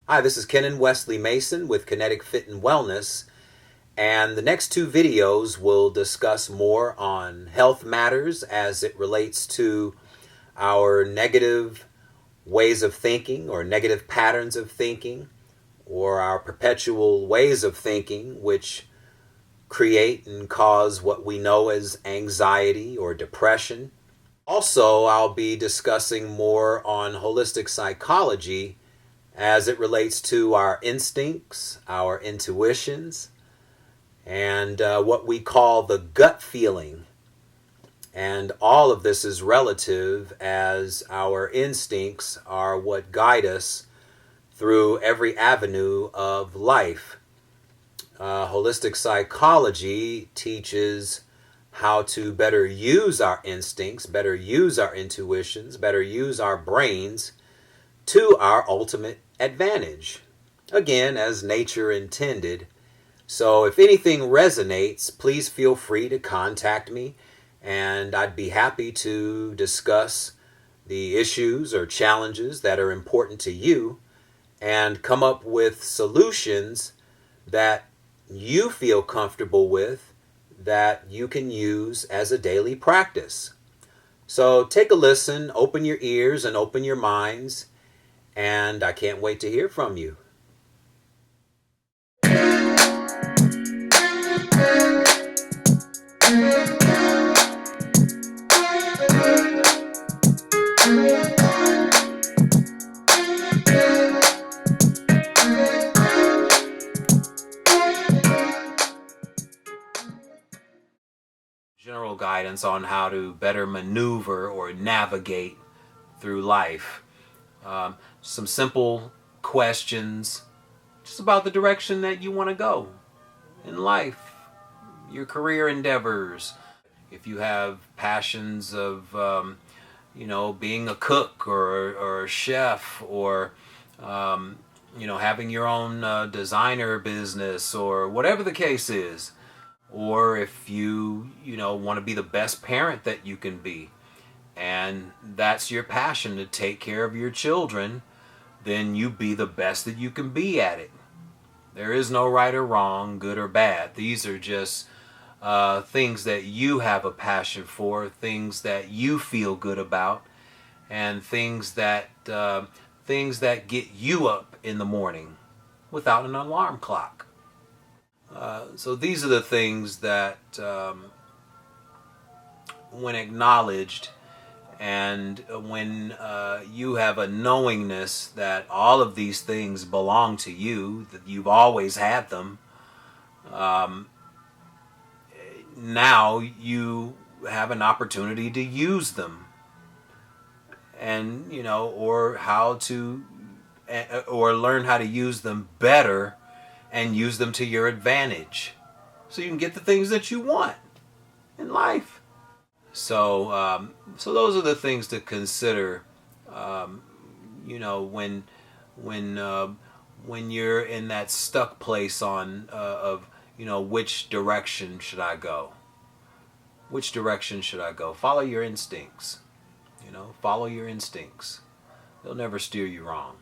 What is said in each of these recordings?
Hi, this is Ken Wesley Mason with Kennetic-Fit and Wellness, and the next two videos will discuss more on health matters as it relates to our negative ways of thinking or negative patterns of thinking or our perpetual ways of thinking which create and cause what we know as anxiety or depression. Also, I'll be discussing more on holistic psychology as it relates to our instincts, our intuitions, and what we call the gut feeling. And all of this is relative as our instincts are what guide us through every avenue of life. Holistic psychology teaches how to better use our instincts, better use our intuitions, better use our brains to our ultimate advantage. Again, as nature intended. So if anything resonates, please feel free to contact me, and I'd be happy to discuss the issues or challenges that are important to you and come up with solutions that you feel comfortable with that you can use as a daily practice. So take a listen, open your ears and open your minds, and I can't wait to hear from you. General guidance on how to better maneuver or navigate through life. Some simple questions just about the direction that you want to go in life, your career endeavors. If you have passions of, being a cook or a chef or, having your own designer business or whatever the case is. Or if you want to be the best parent that you can be, and that's your passion to take care of your children, then you be the best that you can be at it. There is no right or wrong, good or bad. These are just things that you have a passion for, things that you feel good about, and things that get you up in the morning without an alarm clock. So these are the things that, when acknowledged, and when you have a knowingness that all of these things belong to you, that you've always had them, now you have an opportunity to use them, and or learn how to use them better and use them to your advantage so you can get the things that you want in life. So those are the things to consider, when you're in that stuck place of which direction should I go? Which direction should I go? Follow your instincts. Follow your instincts. They'll never steer you wrong.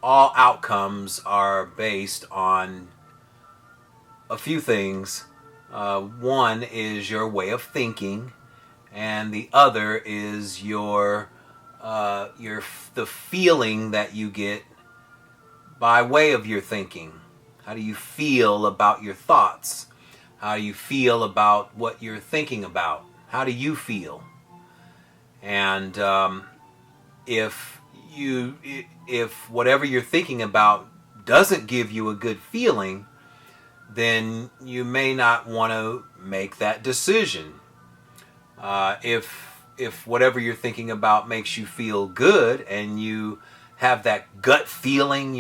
All outcomes are based on a few things. One is your way of thinking, and the other is the feeling that you get by way of your thinking. How do you feel about your thoughts? How do you feel about what you're thinking about? How do you feel? And if whatever you're thinking about doesn't give you a good feeling, then you may not want to make that decision. If whatever you're thinking about makes you feel good and you have that gut feeling,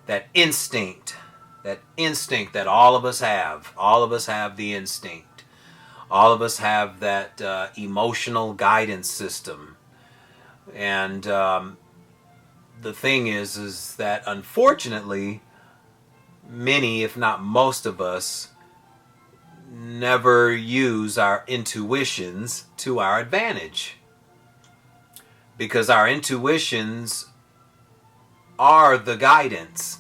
that instinct that all of us have. All of us have the instinct. All of us have that emotional guidance system. And the thing is that unfortunately, many, if not most of us, never use our intuitions to our advantage. because our intuitions are the guidance.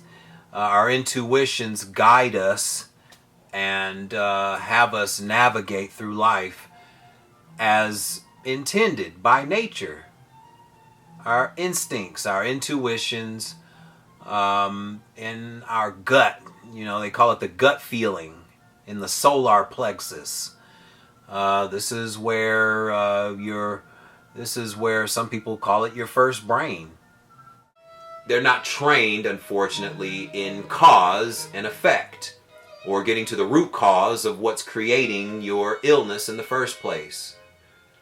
Our intuitions guide us and have us navigate through life as intended by nature. Our instincts, our intuitions, and our gut, they call it the gut feeling in the solar plexus. This is where some people call it your first brain. They're not trained, unfortunately, in cause and effect, or getting to the root cause of what's creating your illness in the first place.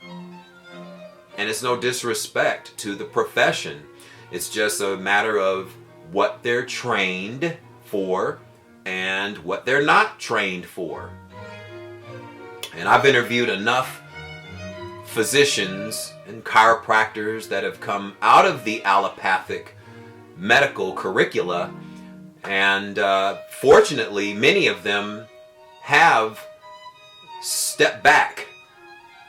And it's no disrespect to the profession. It's just a matter of what they're trained for and what they're not trained for. And I've interviewed enough physicians and chiropractors that have come out of the allopathic medical curricula, and fortunately many of them have stepped back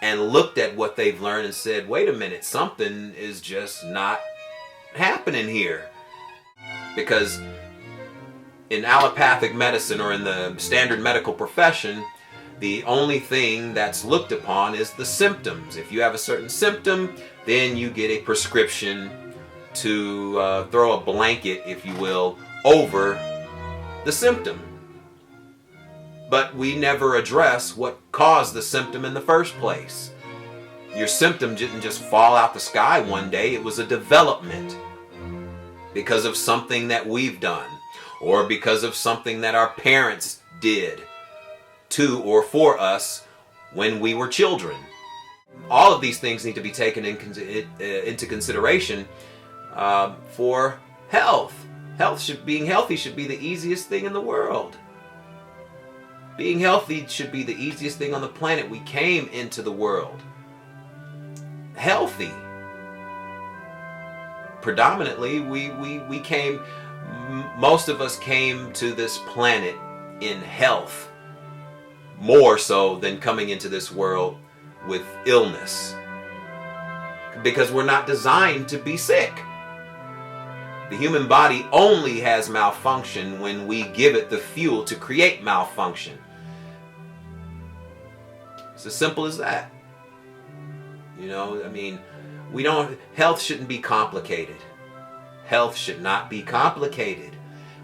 and looked at what they've learned and said, wait a minute, something is just not happening here. Because in allopathic medicine, or in the standard medical profession, the only thing that's looked upon is the symptoms. If you have a certain symptom, then you get a prescription to throw a blanket, if you will, over the symptom. But we never address what caused the symptom in the first place. Your symptom didn't just fall out the sky one day. It was a development because of something that we've done, or because of something that our parents did to or for us when we were children. All of these things need to be taken into consideration for health. Being healthy should be the easiest thing in the world. Being healthy should be the easiest thing on the planet. We came into the world healthy. Predominantly, we came, most of us came to this planet in health, more so than coming into this world with illness. Because we're not designed to be sick. The human body only has malfunction when we give it the fuel to create malfunction. It's as simple as that. Health shouldn't be complicated. Health should not be complicated.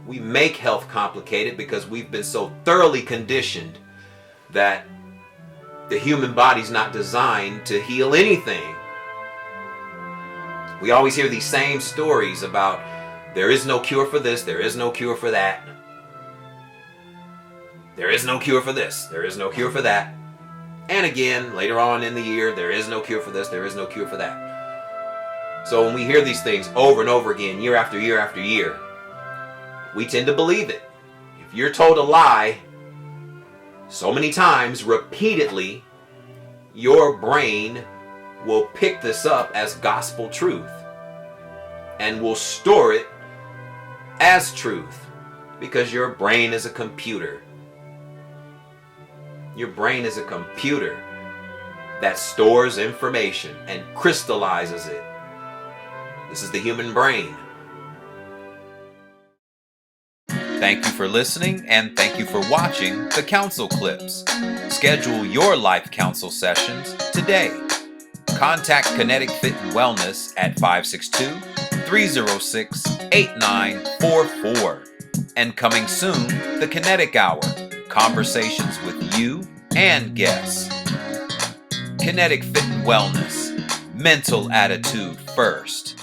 We make health complicated because we've been so thoroughly conditioned that the human body's not designed to heal anything. We always hear these same stories about there is no cure for this, there is no cure for that. There is no cure for this, there is no cure for that. And again, later on in the year, there is no cure for this, there is no cure for that. So when we hear these things over and over again, year after year after year, we tend to believe it. If you're told a lie so many times, repeatedly, your brain will pick this up as gospel truth and will store it as truth, because your brain is a computer. Your brain is a computer that stores information and crystallizes it. This is the human brain. Thank you for listening, and thank you for watching the Counsel clips. Schedule your life counsel sessions today. Contact Kennetic-Fit and Wellness at 562-306-8944. And coming soon, the Kinetic Hour. Conversations with you and guests. Kennetic-Fit and Wellness. Mental attitude first.